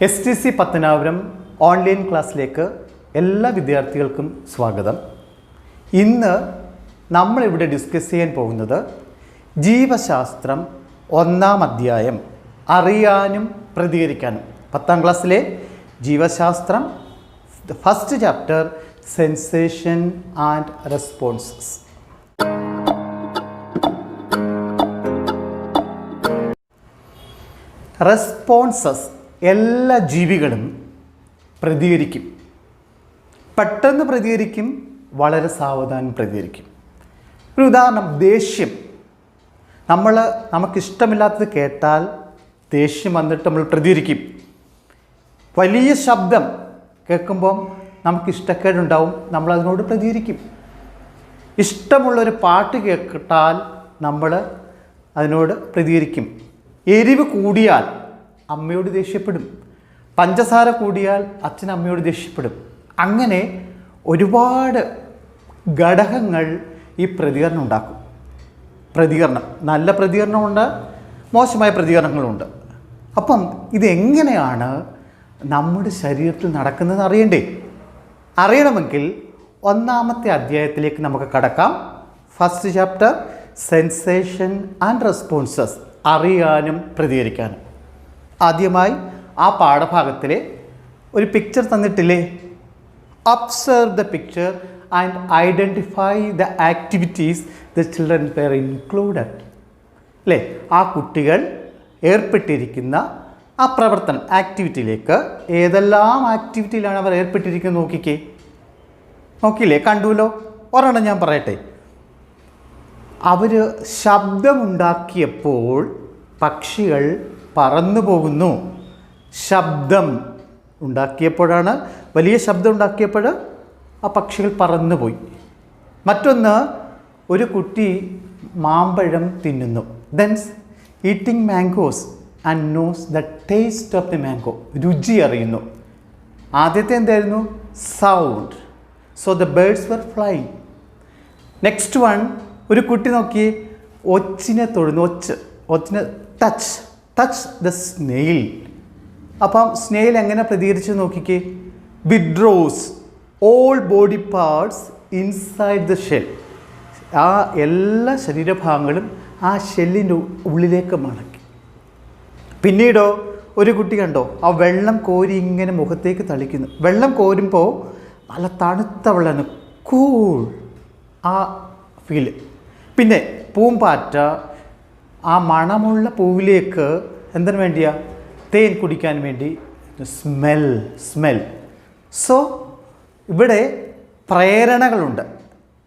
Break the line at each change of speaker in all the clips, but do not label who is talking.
STC Pathanapuram online ക്ലാസ്സിലേക്ക് എല്ലാ വിദ്യാർത്ഥികൾക്കും സ്വാഗതം. ഇന്ന് നമ്മളിവിടെ ഡിസ്കസ് ചെയ്യാൻ പോകുന്നത് ജീവശാസ്ത്രം 1-ാം അധ്യായം അറിയാനും പ്രതികരിക്കാനും. 10ാം ക്ലാസ്സിലെ ജീവശാസ്ത്രം first chapter sensation and responses. Responses എല്ലാ ജീവികളും പ്രതികരിക്കും. പെട്ടെന്ന് പ്രതികരിക്കും, വളരെ സാവധാനം പ്രതികരിക്കും. ഒരു ഉദാഹരണം, ദേഷ്യം. നമുക്കിഷ്ടമില്ലാത്തത് കേട്ടാൽ ദേഷ്യം വന്നിട്ട് നമ്മൾ പ്രതികരിക്കും. വലിയ ശബ്ദം കേൾക്കുമ്പം നമുക്കിഷ്ടക്കേടുണ്ടാവും, നമ്മളതിനോട് പ്രതികരിക്കും. ഇഷ്ടമുള്ളൊരു പാട്ട് കേട്ടാൽ നമ്മൾ അതിനോട് പ്രതികരിക്കും. എരിവ് കൂടിയാൽ അമ്മയോട് ദേഷ്യപ്പെടും, പഞ്ചസാര കൂടിയാൽ അച്ഛൻ അമ്മയോട് ദേഷ്യപ്പെടും. അങ്ങനെ ഒരുപാട് ഘടകങ്ങൾ ഈ പ്രതികരണം ഉണ്ടാക്കും. നല്ല പ്രതികരണമുണ്ട്, മോശമായ പ്രതികരണങ്ങളുണ്ട്. അപ്പം ഇതെങ്ങനെയാണ് നമ്മുടെ ശരീരത്തിൽ നടക്കുന്നതെന്ന് അറിയണമെങ്കിൽ 1-ാമത്തെ അധ്യായത്തിലേക്ക് നമുക്ക് കടക്കാം. First chapter sensation and responses, അറിയാനും പ്രതികരിക്കാനും. ആദ്യമായി ആ പാഠഭാഗത്തിലെ ഒരു പിക്ചർ തന്നിട്ടില്ലേ? Observe the picture and identify the activities the children were included. അല്ലേ, ആ കുട്ടികൾ ഏർപ്പെട്ടിരിക്കുന്ന ആ പ്രവർത്തനം, ആക്ടിവിറ്റിയിലേക്ക് ഏതെല്ലാം ആക്ടിവിറ്റിയിലാണ് അവർ ഏർപ്പെട്ടിരിക്കുന്നത് നോക്കിയില്ലേ? കണ്ടുവല്ലോ. ഒരെണ്ണം ഞാൻ പറയട്ടെ. അവർ ശബ്ദമുണ്ടാക്കിയപ്പോൾ പക്ഷികൾ പറന്നു പോകുന്നു. ശബ്ദം ഉണ്ടാക്കിയപ്പോഴാണ്, വലിയ ശബ്ദം ഉണ്ടാക്കിയപ്പോൾ ആ പക്ഷികൾ പറന്നുപോയി. മറ്റൊന്ന്, ഒരു കുട്ടി മാമ്പഴം തിന്നുന്നു. Then's eating mangoes and knows the taste of the mango, രുചി അറിയുന്നു. ആദ്യത്തെ എന്തായിരുന്നു? Sound. So the birds were flying. Next one, ഒരു കുട്ടി നോക്കി ഒച്ചിനെ തൊഴുന്നു. ഒച്ചിനെ ടച്ച് ദ സ്നെയിൽ. അപ്പം സ്നെയിൽ എങ്ങനെ പ്രതികരിച്ച് നോക്കിക്കേ? Withdraws all body parts inside the shell. ആ എല്ലാ ശരീരഭാഗങ്ങളും ആ ഷെല്ലിൻ്റെ ഉള്ളിലേക്ക് മടക്കി. പിന്നീടോ ഒരു കുട്ടി കണ്ടോ, ആ വെള്ളം കോരി ഇങ്ങനെ മുഖത്തേക്ക് തളിക്കുന്നു. വെള്ളം കോരുമ്പോൾ നല്ല തണുത്ത വെള്ളമാണ്, കൂൾ ആ ഫീല്. പിന്നെ പൂമ്പാറ്റ ആ മണമുള്ള പൂവിലേക്ക് എന്തിനു വേണ്ടിയാ? തേൻ കുടിക്കാൻ വേണ്ടി. സ്മെൽ. സോ ഇവിടെ പ്രേരണകളുണ്ട്,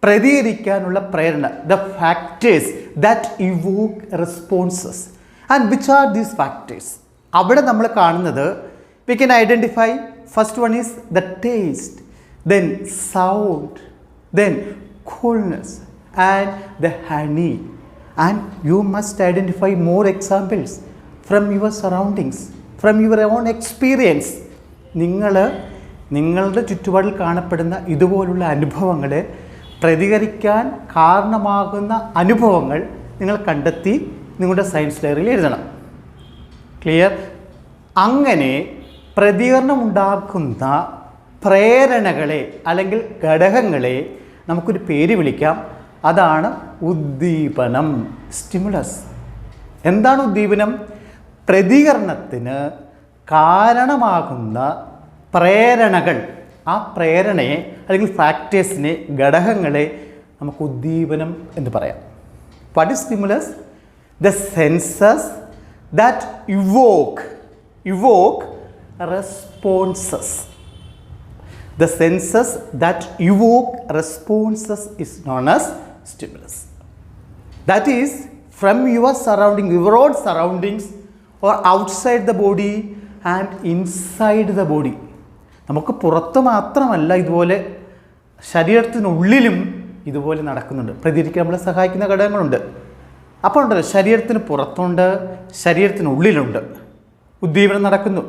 പ്രതികരിക്കാനുള്ള പ്രേരണ. The factors that Evoque responses. And which are these factors? അവിടെ നമ്മൾ കാണുന്നത്, we can identify. First one is the taste, then sound, then coolness and the honey. And you must identify more examples from your surroundings, from your own experience. നിങ്ങളുടെ ചുറ്റുപാടിൽ കാണപ്പെടുന്ന ഇതുപോലുള്ള അനുഭവങ്ങളെ, പ്രതികരിക്കാൻ കാരണമാകുന്ന അനുഭവങ്ങൾ നിങ്ങൾ കണ്ടെത്തി നിങ്ങളുടെ സയൻസ് ഡയറിയിൽ എഴുതണം. ക്ലിയർ? അങ്ങനെ പ്രതികരണമുണ്ടാക്കുന്ന പ്രേരണകളെ അല്ലെങ്കിൽ ഘടകങ്ങളെ നമുക്കൊരു പേര് വിളിക്കാം. അതാണ് ഉദ്ദീപനം, സ്റ്റിമുലസ്. എന്താണ് ഉദ്ദീപനം? പ്രതികരണത്തിന് കാരണമാകുന്ന പ്രേരണകൾ. ആ പ്രേരണയെ അല്ലെങ്കിൽ ഫാക്ടേഴ്സിനെ, ഘടകങ്ങളെ നമുക്ക് ഉദ്ദീപനം എന്ന് പറയാം. What is stimulus? The census that Evoque responses. The senses that evoke responses is known as stimulus. That is from your own surroundings or outside the body and inside the body. നമുക്ക് പുറത്ത് മാത്രമല്ല, ഇതുപോലെ ശരീരത്തിനുള്ളിലും ഇതുപോലെ നടക്കുന്നുണ്ട്. പ്രതികരിക്കാൻ നമ്മളെ സഹായിക്കുന്ന ഘടകങ്ങളുണ്ട്. അപ്പോൾ ഉണ്ടല്ലോ, ശരീരത്തിന് പുറത്തുണ്ട്, ശരീരത്തിനുള്ളിലുണ്ട് ഉദ്ദീപനം നടക്കുന്നു.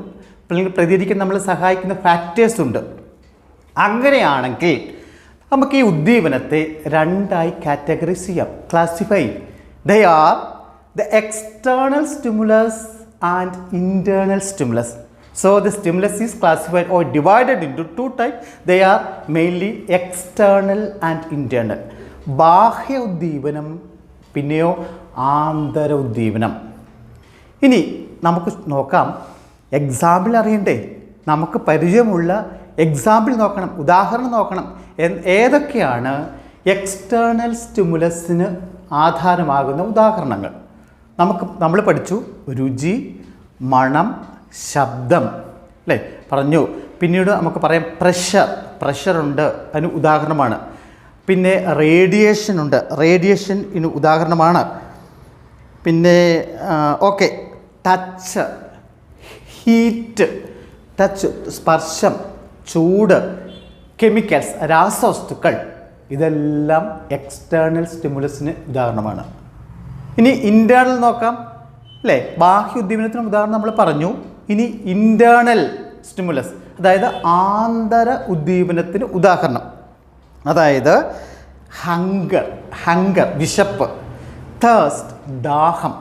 പ്രതികരിക്കാൻ നമ്മളെ സഹായിക്കുന്ന ഫാക്ടേഴ്സ് ഉണ്ട്. അങ്ങനെയാണെങ്കിൽ നമുക്ക് ഈ ഉദ്ദീപനത്തെ രണ്ടായി കാറ്റഗറൈസ് ചെയ്യാം, classify. They are the external stimulus and internal stimulus. So the stimulus is classified or divided into two types. They are mainly external and internal. ബാഹ്യ ഉദ്ദീപനം പിന്നെയോ ആന്തര ഉദ്ദീപനം. ഇനി നമുക്ക് നോക്കാം, എക്സാമ്പിൾ അറിയണ്ടേ, നമുക്ക് പരിചയമുള്ള എക്സാമ്പിൾ നോക്കണം, ഉദാഹരണം നോക്കണം. ഏതൊക്കെയാണ് എക്സ്റ്റേണൽ സ്റ്റിമുലസിന് ആധാരമാകുന്ന ഉദാഹരണങ്ങൾ? നമ്മൾ പഠിച്ചു രുചി, മണം, ശബ്ദം അല്ലേ പറഞ്ഞു. പിന്നീട് നമുക്ക് പറയാം പ്രഷറുണ്ട്, അതിന് ഉദാഹരണമാണ്. പിന്നെ റേഡിയേഷൻ ഉണ്ട്, റേഡിയേഷൻ ഇതിന് ഉദാഹരണമാണ്. പിന്നെ ഓക്കെ, ടച്ച്, ഹീറ്റ്, ടച്ച് സ്പർശം, ചൂട്, കെമിക്കൽസ് രാസവസ്തുക്കൾ, ഇതെല്ലാം എക്സ്റ്റേണൽ സ്റ്റിമുലസിന് ഉദാഹരണമാണ്. ഇനി ഇൻറ്റേർണൽ നോക്കാം അല്ലേ, ബാഹ്യ ഉദ്ദീപനത്തിന് ഉദാഹരണം നമ്മൾ പറഞ്ഞു. ഇനി ഇൻറ്റേർണൽ സ്റ്റിമുലസ്, അതായത് ആന്തര ഉദ്ദീപനത്തിന് ഉദാഹരണം, അതായത് ഹങ്കർ വിശപ്പ്, തേഴ്സ്റ്റ് ദാഹം,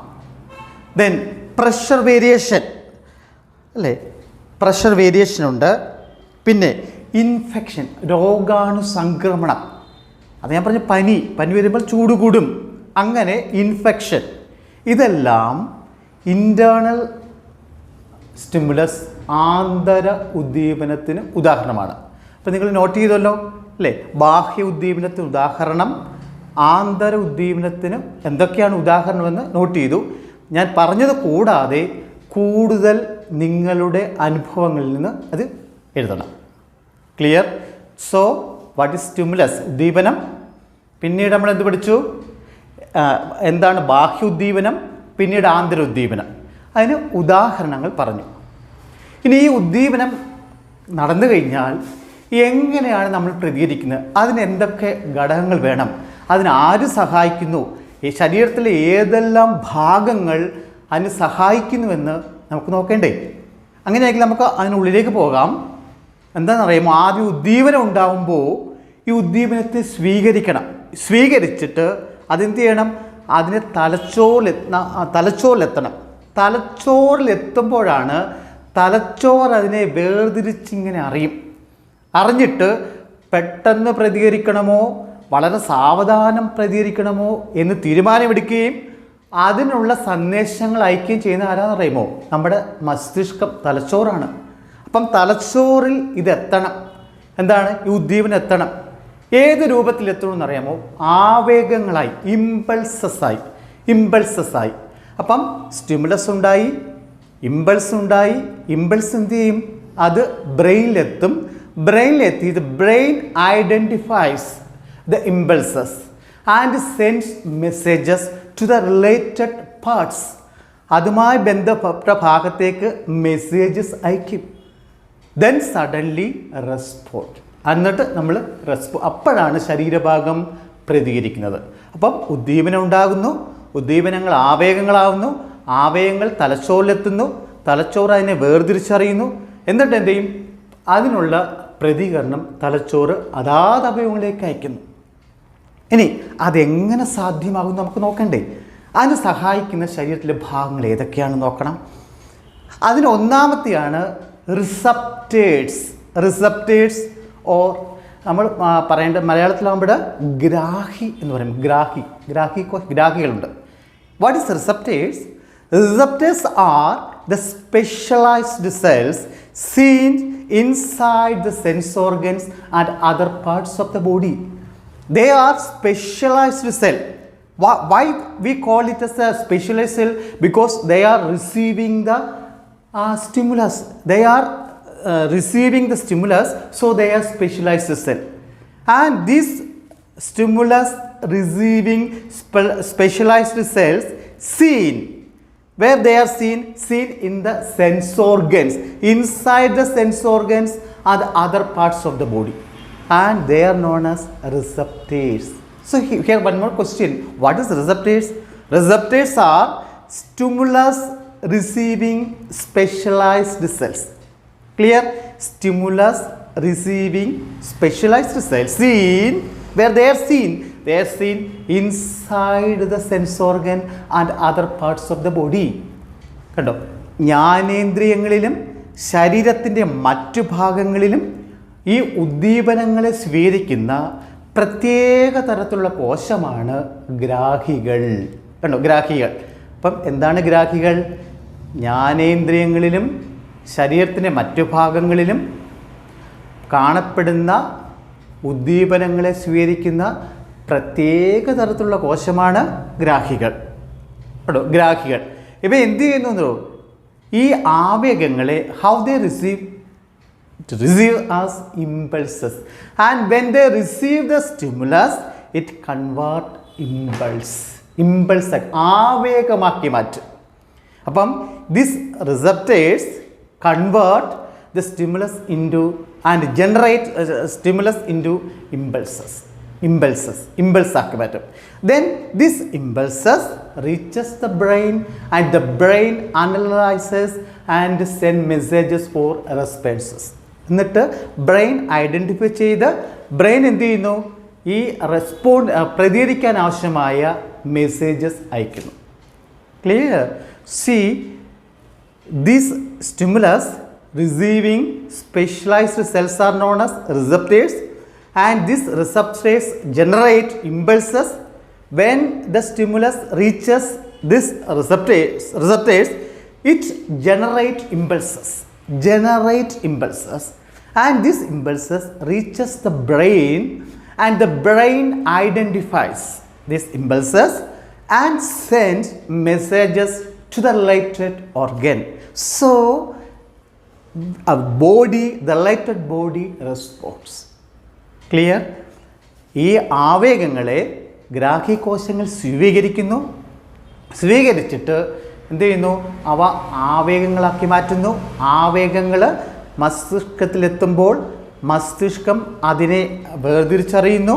ദെൻ പ്രഷർ വേരിയേഷൻ അല്ലേ, പ്രഷർ വേരിയേഷൻ ഉണ്ട്. പിന്നെ ഇൻഫെക്ഷൻ, രോഗാണുസംക്രമണം, അത് ഞാൻ പറഞ്ഞ പനി വരുമ്പോൾ ചൂട് കൂടും, അങ്ങനെ ഇൻഫെക്ഷൻ. ഇതെല്ലാം ഇൻറ്റേർണൽ സ്റ്റിമുലസ്, ആന്തര ഉദ്ദീപനത്തിന് ഉദാഹരണമാണ്. അപ്പോൾ നിങ്ങൾ നോട്ട് ചെയ്തല്ലോ അല്ലേ, ബാഹ്യ ഉദ്ദീപനത്തിന് ഉദാഹരണം, ആന്തര ഉദ്ദീപനത്തിന് എന്തൊക്കെയാണ് ഉദാഹരണമെന്ന് നോട്ട് ചെയ്തു. ഞാൻ പറഞ്ഞത് കൂടാതെ കൂടുതൽ നിങ്ങളുടെ അനുഭവങ്ങളിൽ നിന്ന് അത് എഴുതണം. Clear? So what is stimulus? ഉദ്ദീപനം. പിന്നീട് നമ്മൾ എന്ത് പഠിച്ചു? എന്താണ് ബാഹ്യ ഉദ്ദീപനം, പിന്നീട് ആന്തര ഉദ്ദീപനം. അതിന് ഉദാഹരണങ്ങൾ പറഞ്ഞു. ഇനി ഈ ഉദ്ദീപനം നടന്നു കഴിഞ്ഞാൽ എങ്ങനെയാണ് നമ്മൾ പ്രതികരിക്കുന്നത്, അതിന് എന്തൊക്കെ ഘടകങ്ങൾ വേണം, അതിന് ആര് സഹായിക്കുന്നു, ഈ ശരീരത്തിലെ ഏതെല്ലാം ഭാഗങ്ങൾ അതിന് സഹായിക്കുന്നുവെന്ന് നമുക്ക് നോക്കേണ്ടേ? അങ്ങനെയാണെങ്കിൽ നമുക്ക് അതിനുള്ളിലേക്ക് പോകാം. എന്താണെന്നറിയുമോ, ആദ്യം ഉദ്ദീപനം ഉണ്ടാകുമ്പോൾ ഈ ഉദ്ദീപനത്തെ സ്വീകരിച്ചിട്ട് അതെന്ത് ചെയ്യണം, അതിനെ തലച്ചോറിലെത്തണം. തലച്ചോറിലെത്തുമ്പോഴാണ് തലച്ചോറ് അതിനെ വേർതിരിച്ചിങ്ങനെ അറിഞ്ഞിട്ട് പെട്ടെന്ന് പ്രതികരിക്കണമോ വളരെ സാവധാനം പ്രതികരിക്കണമോ എന്ന് തീരുമാനമെടുക്കുകയും അതിനുള്ള സന്ദേശങ്ങൾ അയക്കുകയും ചെയ്യുന്ന ആരാന്നറിയുമോ? നമ്മുടെ മസ്തിഷ്കം, തലച്ചോറാണ്. അപ്പം തലച്ചോറിൽ ഇതെത്തണം. എന്താണ് ഈ ഉദ്ദീപനം എത്തണം? ഏത് രൂപത്തിലെത്തണമെന്ന് അറിയാമോ? ആവേഗങ്ങളായി, ഇമ്പൾസസായി. അപ്പം സ്റ്റിമുലസ് ഉണ്ടായി, ഇമ്പൾസ് എന്ത് ചെയ്യും? അത് ബ്രെയിനിലെത്തും. ബ്രെയിനിലെത്തി brain identifies the impulses and sends messages to the related parts. അതുമായി ബന്ധപ്പെട്ട ഭാഗത്തേക്ക് മെസ്സേജസ് അയക്കും. Then suddenly respond. എന്നിട്ട് നമ്മൾ അപ്പോഴാണ് ശരീരഭാഗം പ്രതികരിക്കുന്നത്. അപ്പം ഉദ്ദീപനം ഉണ്ടാകുന്നു, ഉദ്ദീപനങ്ങൾ ആവേഗങ്ങളാവുന്നു, ആവേഗങ്ങൾ തലച്ചോറിലെത്തുന്നു, തലച്ചോറ് അതിനെ വേർതിരിച്ചറിയുന്നു. എന്നിട്ട് എന്ത് ചെയ്യും? അതിനുള്ള പ്രതികരണം തലച്ചോറ് അതാത് അവയവങ്ങളിലേക്ക് അയക്കുന്നു. ഇനി അതെങ്ങനെ സാധ്യമാകും നമുക്ക് നോക്കണ്ടേ? അതിന് സഹായിക്കുന്ന ശരീരത്തിലെ ഭാഗങ്ങൾ ഏതൊക്കെയാണെന്ന് നോക്കണം. അതിന് ഒന്നാമത്തെയാണ് റിസപ്റ്റേഴ്സ് ഓർ നമ്മൾ പറയേണ്ട മലയാളത്തിലാകുമ്പോൾ ഗ്രാഹി എന്ന് പറയും. ഗ്രാഹികളുണ്ട്. What is receptors? Receptors are the specialized cells seen inside the sense organs and other parts of the body. They are specialized cell. Why we call it as a specialized cell? Because they are receiving the stimulus. They are receiving the stimulus, so they are specialized cell. And these stimulus receiving specialized cells where they are seen in the sense organs, inside the sense organs and other parts of the body, and they are known as receptors. So here one more question. What is receptors? Receptors are stimulus receiving specialized cells. Clear? Stimulus receiving specialized cells where they are seen inside the sense organ and other parts of the body. കണ്ടോ, ജ്ഞാനേന്ദ്രിയങ്ങളിലും ശരീരത്തിൻ്റെ മറ്റു ഭാഗങ്ങളിലും ഈ ഉദ്ദീപനങ്ങളെ സ്വീകരിക്കുന്ന പ്രത്യേക തരത്തിലുള്ള കോശമാണ് ഗ്രാഹികൾ. കണ്ടോ, ഗ്രാഹികൾ. അപ്പം എന്താണ് ഗ്രാഹികൾ? ജ്ഞാനേന്ദ്രിയങ്ങളിലും ശരീരത്തിൻ്റെ മറ്റു ഭാഗങ്ങളിലും കാണപ്പെടുന്ന ഉദ്ദീപനങ്ങളെ സ്വീകരിക്കുന്ന പ്രത്യേക തരത്തിലുള്ള കോശമാണ് ഗ്രാഹികൾ. കേട്ടോ, ഗ്രാഹികൾ. ഇവ എന്ത് ചെയ്യുന്നു? ഈ ആവേഗങ്ങളെ how they receive as impulses, and when they receive the stimulus it convert impulse ആവേഗമാക്കി മാറ്റും. അപ്പം this receptors convert the stimulus into and generate stimulus into impulse ആക്കി മാറ്റും. Then this impulses reaches the brain and the brain analyzes and send messages for responses. എന്നിട്ട് brain identify ചെയ്ത് brain എന്ത് ചെയ്യുന്നു? ഈ പ്രതികരിക്കാൻ ആവശ്യമായ മെസ്സേജസ് അയക്കുന്നു. Clear? See this stimulus receiving specialized cells are known as receptors, and these receptors generate impulses. When the stimulus reaches this receptors it generate impulses, and these impulses reaches the brain, and the brain identifies these impulses and sends messages to the related organ. So the related body responds. Clear? ഈ ആവേഗങ്ങളെ ഗ്രാഹ്യകോശങ്ങൾ സ്വീകരിച്ചിട്ട് എന്ത് ചെയ്യുന്നു? അവ ആവേഗങ്ങളാക്കി മാറ്റുന്നു. ആവേഗങ്ങൾ മസ്തിഷ്കത്തിലെത്തുമ്പോൾ മസ്തിഷ്കം അതിനെ വേർതിരിച്ചറിയുന്നു.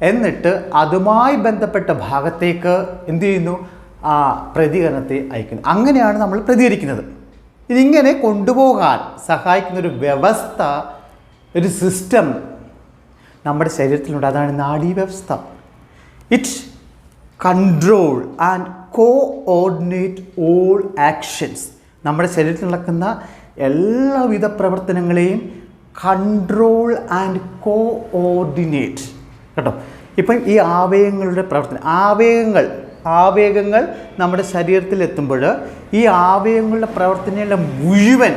എന്നിട്ട് അതുമായി ബന്ധപ്പെട്ട ഭാഗത്തേക്ക് എന്ത് ചെയ്യുന്നു? ആ പ്രതികരണത്തെ അയക്കുന്നു. അങ്ങനെയാണ് നമ്മൾ പ്രതികരിക്കുന്നത്. ഇതിങ്ങനെ കൊണ്ടുപോകാൻ സഹായിക്കുന്നൊരു വ്യവസ്ഥ, ഒരു സിസ്റ്റം നമ്മുടെ ശരീരത്തിലുണ്ട്. അതാണ് നാഡീവ്യവസ്ഥ. It control and coordinate all actions. നമ്മുടെ ശരീരത്തിൽ നടക്കുന്ന എല്ലാവിധ പ്രവർത്തനങ്ങളെയും കൺട്രോൾ ആൻഡ് കോഓർഡിനേറ്റ്. കേട്ടോ, ഇപ്പം ഈ ആവേഗങ്ങളുടെ പ്രവർത്തനം, ആവേഗങ്ങൾ നമ്മുടെ ശരീരത്തിൽ എത്തുമ്പോൾ ഈ ആവേഗങ്ങളുടെ പ്രവർത്തനങ്ങളെ മുഴുവൻ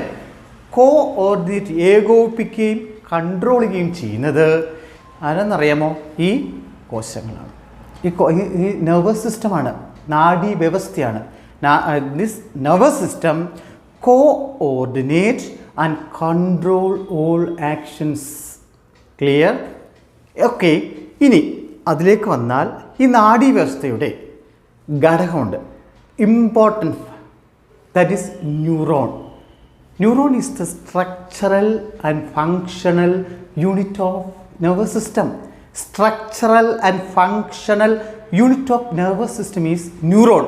കോഓർഡിനേറ്റ്, ഏകോപിപ്പിക്കുകയും കൺട്രോൾ ചെയ്യുകയും ചെയ്യുന്നത് ആരെന്നറിയാമോ? ഈ കോശങ്ങളാണ്. ഈ നെർവസ് സിസ്റ്റമാണ്, നാഡീ വ്യവസ്ഥയാണ്. This nervous system coordinate and control all actions. Clear? Okay. ഇനി അതിലേക്ക് വന്നാൽ ഈ നാഡീ വ്യവസ്ഥയുടെ ഘടകമുണ്ട്, important. That is neuron. Neuron is the structural and functional unit of nervous system. Structural and functional unit of nervous system is neuron.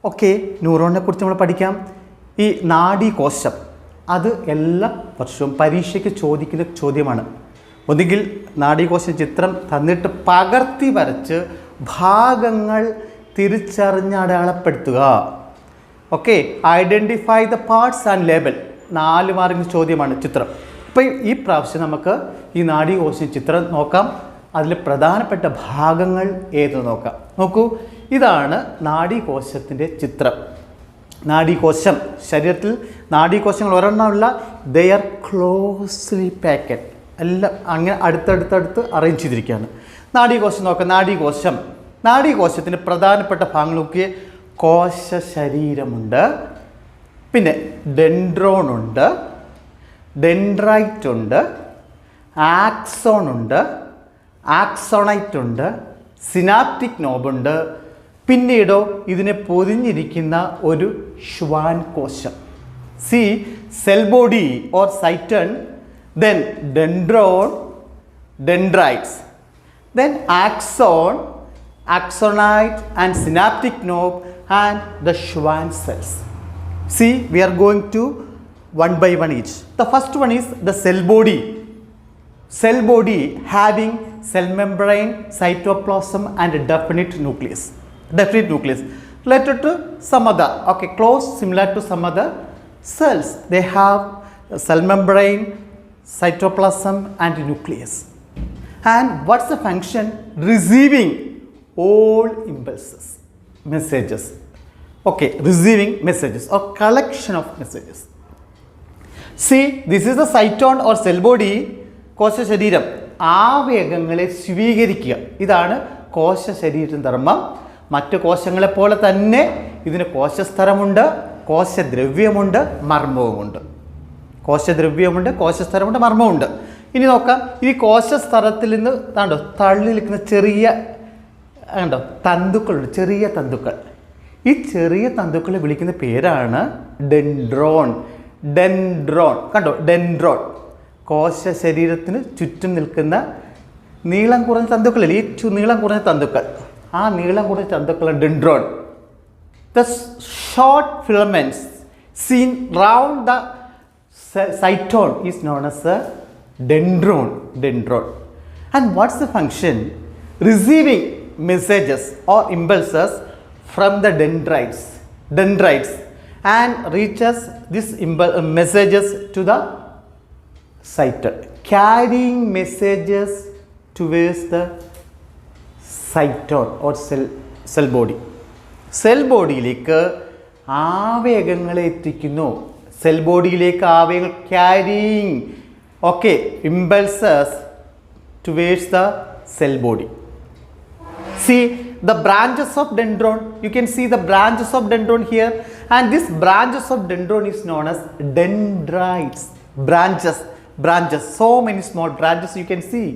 Okay, ന്യൂറോണിനെ കുറിച്ച് നമ്മൾ പഠിക്കാം. ഈ നാഡീകോശം അത് എല്ലാ വർഷവും പരീക്ഷയ്ക്ക് ചോദിക്കുന്ന ചോദ്യമാണ്. ഒന്നുകിൽ നാഡീകോശ ചിത്രം തന്നിട്ട് പകർത്തി വരച്ച് ഭാഗങ്ങൾ തിരിച്ചറിഞ്ഞ് അടയാളപ്പെടുത്തുക. Okay, identify the parts and label. 4 മാർക്കിന് ചോദ്യമാണ് ചിത്രം. ഇപ്പം ഈ പ്രാവശ്യം നമുക്ക് ഈ നാഡീകോശ ചിത്രം നോക്കാം. അതിൽ പ്രധാനപ്പെട്ട ഭാഗങ്ങൾ ഏതെന്ന് നോക്കാം. നോക്കൂ, ഇതാണ് നാഡീകോശത്തിൻ്റെ ചിത്രം. നാഡീകോശം, ശരീരത്തിൽ നാഡീകോശങ്ങൾ ഒരെണ്ണമുള്ള, ദേ ആർ ക്ലോസ്ലി പാക്കഡ്. എല്ലാം അങ്ങനെ അടുത്തടുത്തടുത്ത് അറേഞ്ച് ചെയ്തിരിക്കുകയാണ്. നാഡീകോശം നോക്കാം. നാഡീകോശത്തിൻ്റെ പ്രധാനപ്പെട്ട ഭാഗങ്ങൾ നോക്കിയേ. കോശ ശരീരമുണ്ട്, പിന്നെ ഡെൻഡ്രോൺ ഉണ്ട്, ഡെൻഡ്രൈറ്റ് ഉണ്ട്, ആക്സോൺ ഉണ്ട്, ആക്സോണൈറ്റ് ഉണ്ട്, സിനാപ്റ്റിക് നോബുണ്ട്. പിന്നീടോ ഇതിനെ പൊതിഞ്ഞിരിക്കുന്ന ഒരു ശ്വാൻ കോശം. See cell body or cyton, then dendron, dendrites, then axon, axonite and synaptic knob and the Schwann cells. See, we are going to one by one each. The first one is the cell body. Cell body having cell membrane, cytoplasm and a definite nucleus. Related to some other, okay, close, similar to some other cells. They have cell membrane, cytoplasm and nucleus. And what's the function? Receiving all impulses, messages. Okay, receiving messages or collection of messages. See, this is the cyton or cell body. കോശ ശരീരം ആവേഗങ്ങളെ സ്വീകരിക്കുക, ഇതാണ് കോശ ശരീരത്തിൻ്റെ ധർമ്മം. മറ്റു കോശങ്ങളെപ്പോലെ തന്നെ ഇതിന് കോശസ്തരമുണ്ട്, കോശദ്രവ്യമുണ്ട്, മർമ്മവുമുണ്ട്. കോശദ്രവ്യമുണ്ട്, കോശസ്തരമുണ്ട്, മർമ്മമുണ്ട്. ഇനി നോക്കാം, ഈ കോശസ്തരത്തിൽ നിന്ന് കണ്ടോ തള്ളി നിൽക്കുന്ന ചെറിയ കണ്ടോ തന്തുക്കളുണ്ട്, ചെറിയ തന്തുക്കൾ. ഈ ചെറിയ തന്തുക്കളെ വിളിക്കുന്ന പേരാണ് ഡെൻഡ്രോൺ. ഡെൻഡ്രോൺ കണ്ടോ, ഡെൻഡ്രോൺ. കോശ ശരീരത്തിന് ചുറ്റും നിൽക്കുന്ന നീളം കുറഞ്ഞ തന്തുക്കളിൽ, ഈ നീളം കുറഞ്ഞ തന്തുക്കൾ, ആ നീളം കുറഞ്ഞ തന്തുക്കളാണ് dendron. The short filaments seen round the cyton is known as a dendron. And what's the function? Receiving messages or impulses from the dendrites and reaches these messages to the cyton, carrying messages towards the cyton or cell body. Cell ബോഡിയിലേക്ക് ആവേഗങ്ങളെ എത്തിക്കുന്നു. Cell ബോഡിയിലേക്ക് ആവേഗങ്ങൾ carrying impulses towards the cell body. See the branches of dendron. You can see the branches of dendron here, and this branches of dendron is known as dendrites. Branches, so many small branches you can see,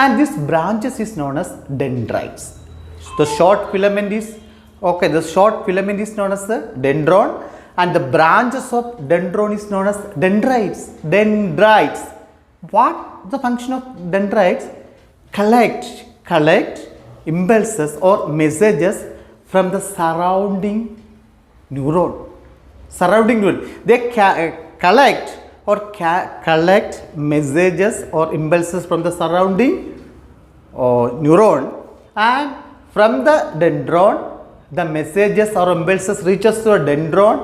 and this branches is known as dendrites. The short filament is known as the dendron, and the branches of dendron is known as dendrites. What the function of dendrites? Collect impulses or messages from the surrounding neuron. They collect messages or impulses from the surrounding neuron, and from the dendron the messages or impulses reaches to a dendron,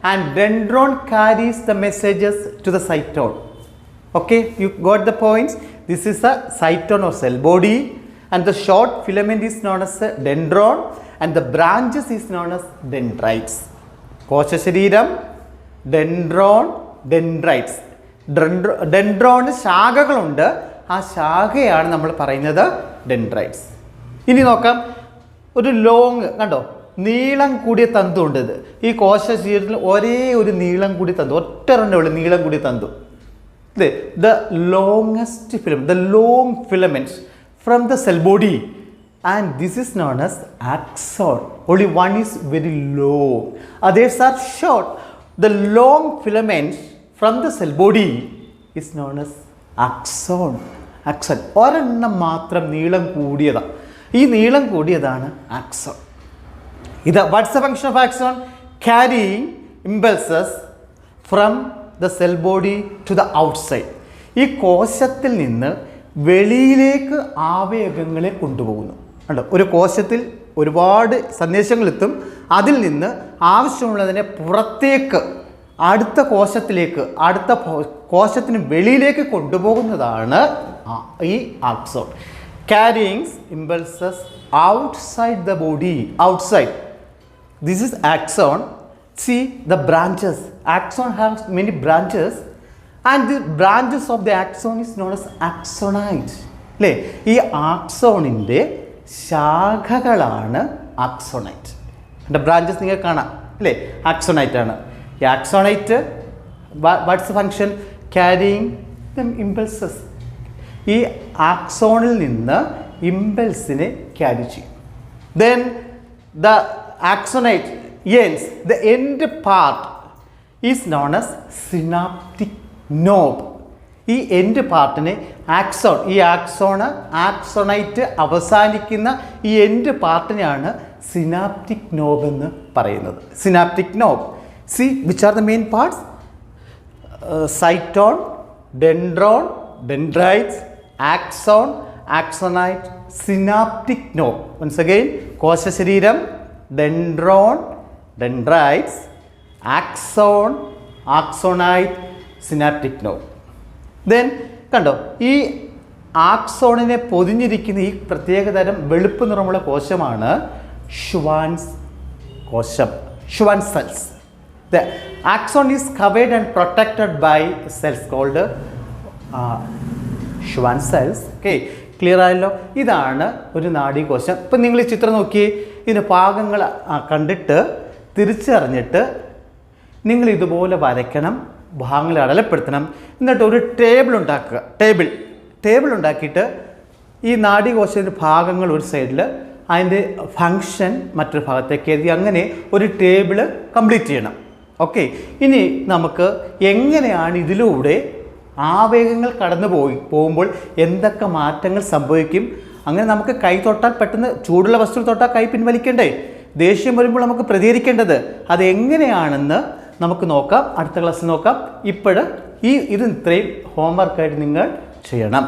and dendron carries the messages to the cyton. Okay, you got the points. This is a cyton or cell body, and the short filament is known as a dendron, and the branches is known as dendrites. കോശ ശരീരം, dendron, dendrites. ഡെൻഡ്രോണിന് ശാഖകളുണ്ട്, ആ ശാഖയാണ് നമ്മൾ പറയുന്നത് dendrites. ഇനി നോക്കാം, ഒരു കണ്ടോ നീളം കൂടിയ തന്തു ഉണ്ട്. ഇത് ഈ കോശ ശരീരത്തിൽ ഒരേ ഒരു നീളം കൂടിയ തന്തു, ഒറ്റ ഉള്ളൂ നീളം കൂടിയ തന്തു. ഇത് the longest filament, the long filaments from the cell body, and this is known as axon. Only one is very long, others are short. The long filaments from the cell body is known as axon. ഒരെണ്ണം മാത്രം നീളം കൂടിയതാണ്, ഈ നീളം കൂടിയതാണ് axon. What's the function of axon? Carrying impulses from the cell body to the outside. ഈ കോശത്തിൽ നിന്ന് വെളിയിലേക്ക് ആവേഗങ്ങളെ കൊണ്ടുപോകുന്നു. ഒരു കോശത്തിൽ ഒരുപാട് സന്ദേശങ്ങളെത്തും, അതിൽ നിന്ന് ആവശ്യമുള്ളതിനെ പുറത്തേക്ക് അടുത്ത കോശത്തിലേക്ക്, അടുത്ത കോശത്തിന് വെളിയിലേക്ക് കൊണ്ടുപോകുന്നതാണ് ഈ axon. Carrying impulses outside the body, outside. This is axon. See the branches. Axon has many branches, and the branches of the axon is known as axonite. അല്ലേ, ഈ ആക്സോണിൻ്റെ ശാഖകളാണ് ആക്സോണൈറ്റ്. അതിൻ്റെ ബ്രാഞ്ചസ് നിങ്ങൾക്ക് കാണാം അല്ലേ, ആക്സോണൈറ്റ് ആണ്. ഈ axonite what's function? Carrying the impulses. ഈ ആക്സോണിൽ നിന്ന് ഇമ്പൾസിനെ ക്യാരി ചെയ്യും. Then the axonite ends, the end part is known as synaptic knob. ഈ എൻഡ് പാർട്ടിനെ ആക്സോൺ, ഈ ആക്സോണൈറ്റ് അവസാനിക്കുന്ന ഈ എൻഡ് പാർട്ടിനെയാണ് സിനാപ്റ്റിക് നോബ് എന്ന് പറയുന്നത്. Synaptic knob. See which are the main parts? Cyton, dendron, dendrites, axon, axonite, synaptic knob. Once again, കോശശരീരം, dendron, dendrites, axon, axonite synaptic node. Then കണ്ടോ, ഈ ആക്സോണിനെ പൊതിഞ്ഞിരിക്കുന്ന ഈ പ്രത്യേകതരം വെളുപ്പ് നിറമുള്ള കോശമാണ് ഷ്വാൻസ് കോശം, Schwann cells. The axon is covered and protected by cells called Schwann cells. Okay, clear ആയല്ലോ? ഇതാണ് ഒരു നാഡീകോശം. ഇപ്പം നിങ്ങൾ ഈ ചിത്രം നോക്കി, ഇതിൻ്റെ ഭാഗങ്ങൾ കണ്ടിട്ട് തിരിച്ചറിഞ്ഞിട്ട് നിങ്ങൾ ഇതുപോലെ വരയ്ക്കണം, ഭാഗങ്ങൾ അടയാളപ്പെടുത്തണം. എന്നിട്ട് ഒരു ടേബിൾ ഉണ്ടാക്കുക. ടേബിൾ ഉണ്ടാക്കിയിട്ട് ഈ നാഡീകോശത്തിൻ്റെ ഭാഗങ്ങൾ ഒരു സൈഡിൽ, അതിൻ്റെ ഫങ്ഷൻ മറ്റൊരു ഭാഗത്തേക്ക് എഴുതി, അങ്ങനെ ഒരു ടേബിൾ കംപ്ലീറ്റ് ചെയ്യണം. ഓക്കെ, ഇനി നമുക്ക് എങ്ങനെയാണ് ഇതിലൂടെ ആവേഗങ്ങൾ കടന്നു പോകുമ്പോൾ എന്തൊക്കെ മാറ്റങ്ങൾ സംഭവിക്കും, അങ്ങനെ നമുക്ക് കൈ തൊട്ടാൽ പെട്ടെന്ന് ചൂടുള്ള വസ്തു തൊട്ടാൽ കൈ പിൻവലിക്കണ്ടേ, ദേഷ്യം വരുമ്പോൾ നമുക്ക് പ്രതികരിക്കേണ്ടത്, അതെങ്ങനെയാണെന്ന് നമുക്ക് നോക്കാം, അടുത്ത ക്ലാസ്സിൽ നോക്കാം. ഇത് ഇത്രയും ഹോംവർക്കായിട്ട് നിങ്ങൾ ചെയ്യണം.